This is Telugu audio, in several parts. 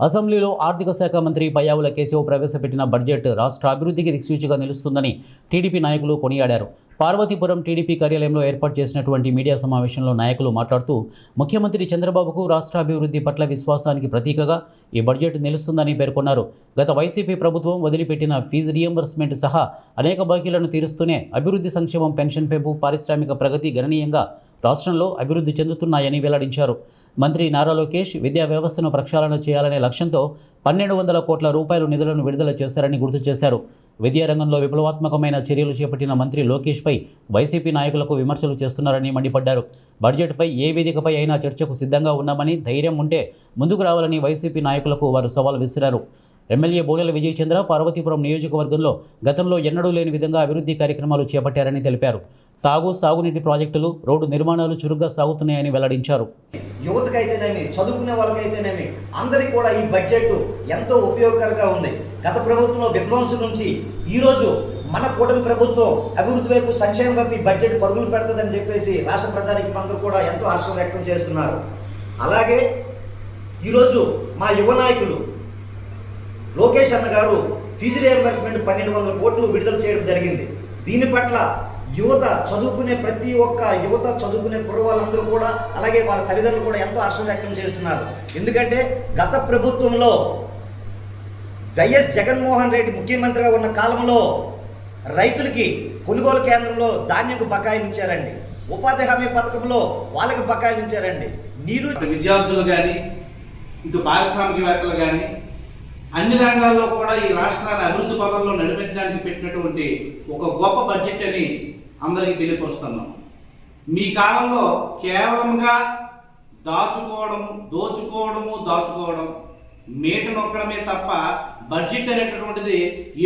అసెంబ్లీలో ఆర్థిక శాఖ మంత్రి పయ్యావుల కేశవ్ ప్రవేశపెట్టిన బడ్జెట్ రాష్ట్ర అభివృద్ధికి దిక్సూచిగా నిలుస్తుందని టీడీపీ నాయకులు కొనియాడారు. పార్వతీపురం టీడీపీ కార్యాలయంలో ఏర్పాటు చేసినటువంటి మీడియా సమావేశంలో నాయకులు మాట్లాడుతూ ముఖ్యమంత్రి చంద్రబాబుకు రాష్ట్ర అభివృద్ధి పట్ల విశ్వాసానికి ప్రతీకగా ఈ బడ్జెట్ నిలుస్తుందని పేర్కొన్నారు. గత వైసీపీ ప్రభుత్వం వదిలిపెట్టిన ఫీజు రియంబర్స్మెంట్ సహా అనేక బాకీలను తీరుస్తూనే అభివృద్ధి సంక్షేమం, పెన్షన్ పెంపు, పారిశ్రామిక ప్రగతి గణనీయంగా రాష్ట్రంలో అభివృద్ధి చెందుతున్నాయని వెల్లడించారు. మంత్రి నారా లోకేష్ విద్యా వ్యవస్థను ప్రక్షాళన చేయాలనే లక్ష్యంతో 1200 కోట్ల రూపాయల నిధులను విడుదల చేశారని గుర్తు చేశారు. విద్యారంగంలో విప్లవాత్మకమైన చర్యలు చేపట్టిన మంత్రి లోకేష్పై వైసీపీ నాయకులకు విమర్శలు చేస్తున్నారని మండిపడ్డారు. బడ్జెట్పై ఏ వేదికపై అయినా చర్చకు సిద్ధంగా ఉన్నామని, ధైర్యం ఉంటే ముందుకు రావాలని వైసీపీ నాయకులకు వారు సవాల్ విసిరారు. ఎమ్మెల్యే బోడెల విజయ్ చంద్ర పార్వతీపురం నియోజకవర్గంలో గతంలో ఎన్నడూ లేని విధంగా అభివృద్ధి కార్యక్రమాలు చేపట్టారని తెలిపారు. సాగునీటి ప్రాజెక్టులు, రోడ్డు నిర్మాణాలు చురుగ్గా సాగుతున్నాయని వెల్లడించారు. యువతకైతేనేమి, చదువుకునే వాళ్ళకైతేనేమి అందరికీ కూడా ఈ బడ్జెట్ ఎంతో ఉపయోగకరంగా ఉంది. గత ప్రభుత్వంలో విధ్వంసం నుంచి ఈరోజు మన కూటమి ప్రభుత్వం అభివృద్ధి వైపు, సంక్షేమం వైపు ఈ బడ్జెట్ పరుగులు పెడుతుందని చెప్పేసి రాష్ట్ర ప్రజానికి అందరూ కూడా ఎంతో హర్షం వ్యక్తం చేస్తున్నారు. అలాగే ఈరోజు మా యువ నాయకులు లోకేష్ అన్న గారు ఫీజు రియంబర్స్మెంట్ 1200 కోట్లు విడుదల చేయడం జరిగింది. దీని పట్ల యువత, చదువుకునే ప్రతి ఒక్క యువత, చదువుకునే కుర్రవాళ్ళందరూ కూడా, అలాగే వాళ్ళ తల్లిదండ్రులు కూడా ఎంతో హర్షం వ్యక్తం చేస్తున్నారు. ఎందుకంటే గత ప్రభుత్వంలో వైఎస్ జగన్మోహన్ రెడ్డి ముఖ్యమంత్రిగా ఉన్న కాలంలో రైతులకి కొనుగోలు కేంద్రంలో ధాన్యం బకాయిలు ఇచ్చారండి. ఉపాధి హామీ పథకంలో వాళ్ళకి బకాయిలు ఇచ్చారండి. విద్యార్థులు కానీ, ఇటు పారిశ్రామికవేత్తలు కానీ అన్ని రంగాల్లో కూడా ఈ రాష్ట్రాన్ని అభివృద్ధి పదంలో నడిపించడానికి పెట్టినటువంటి ఒక గొప్ప బడ్జెట్ అని అందరికీ తెలియపరుస్తున్నాం. మీ కాలంలో కేవలంగా దోచుకోవడం మేట నొక్కడమే తప్ప బడ్జెట్ అనేటటువంటిది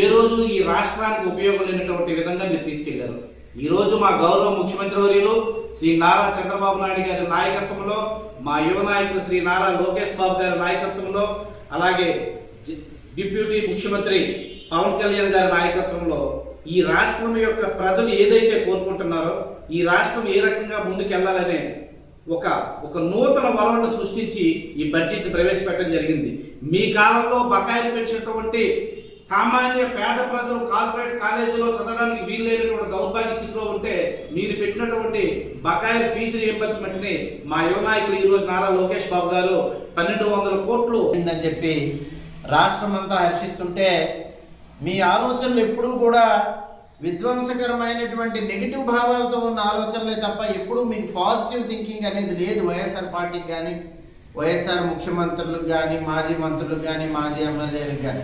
ఏ రోజు ఈ రాష్ట్రానికి ఉపయోగం లేనటువంటి విధంగా మీరు తీసుకెళ్లారు. ఈరోజు మా గౌరవ ముఖ్యమంత్రి వర్యులు శ్రీ నారా చంద్రబాబు నాయుడు గారి నాయకత్వంలో, మా యువ నాయకులు శ్రీ నారా లోకేష్ బాబు గారి నాయకత్వంలో, అలాగే డిప్యూటీ ముఖ్యమంత్రి పవన్ కళ్యాణ్ గారి నాయకత్వంలో ఈ రాష్ట్రం యొక్క ప్రజలు ఏదైతే కోరుకుంటున్నారో, ఈ రాష్ట్రం ఏ రకంగా ముందుకెళ్లాలనే ఒక నూతన వలవను సృష్టించి ఈ బడ్జెట్ ప్రవేశపెట్టడం జరిగింది. మీ కాలంలో బకాయిలు పెంచినటువంటి సామాన్య పేద ప్రజలు కార్పొరేట్ కాలేజీలో చదవడానికి వీల్లేనటువంటి దౌర్భాగ్య స్థితిలో ఉంటే మీరు పెట్టినటువంటి బకాయిల ఫీజు రియంబర్స్మెంట్ని మా యువ నాయకులు ఈరోజు నారా లోకేష్ బాబు గారు 1200 కోట్లు అని చెప్పి రాష్ట్రం అంతా హర్షిస్తుంటే, మీ ఆలోచనలు ఎప్పుడూ కూడా విధ్వంసకరమైనటువంటి నెగిటివ్ భావాలతో ఉన్న ఆలోచనలే తప్ప ఎప్పుడూ మీకు పాజిటివ్ థింకింగ్ అనేది లేదు. వైఎస్ఆర్ పార్టీకి కానీ, వైఎస్ఆర్ ముఖ్యమంత్రులకు కానీ, మాజీ మంత్రులకు కానీ, మాజీ ఎమ్మెల్యేలకు కానీ,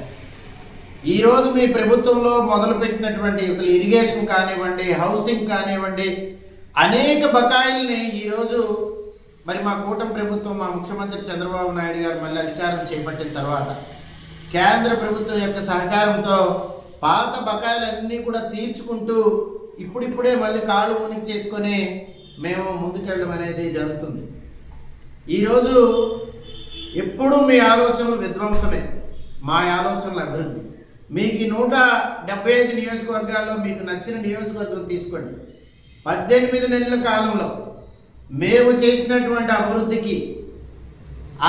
ఈరోజు మీ ప్రభుత్వంలో మొదలుపెట్టినటువంటి ఇరిగేషన్ కానివ్వండి, హౌసింగ్ కానివ్వండి, అనేక బకాయిల్ని ఈరోజు మరి మా కూటమి ప్రభుత్వం, మా ముఖ్యమంత్రి చంద్రబాబు నాయుడు గారు మళ్ళీ అధికారం చేపట్టిన తర్వాత కేంద్ర ప్రభుత్వం యొక్క సహకారంతో పాత బకాయిలన్నీ కూడా తీర్చుకుంటూ ఇప్పుడిప్పుడే మళ్ళీ కాళ్ళు ఊనికి చేసుకొని మేము ముందుకెళ్ళడం అనేది జరుగుతుంది. ఈరోజు ఎప్పుడూ మీ ఆలోచనలు విధ్వంసమే, మా ఆలోచనలు అభివృద్ధి. మీకు 175 నియోజకవర్గాల్లో మీకు నచ్చిన నియోజకవర్గం తీసుకోండి. 18 నెలల కాలంలో మేము చేసినటువంటి అభివృద్ధికి,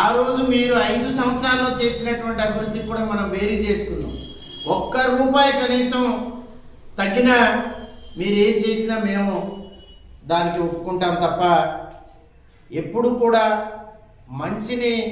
ఆ రోజు మీరు 5 సంవత్సరాల్లో చేసినటువంటి అభివృద్ధికి కూడా మనం వేరీ చేసుకున్నాం. ₹1 కనీసం తగ్గినా మీరు ఏం చేసినా మేము దానికి ఒప్పుకుంటాం తప్ప ఎప్పుడు కూడా మంచిని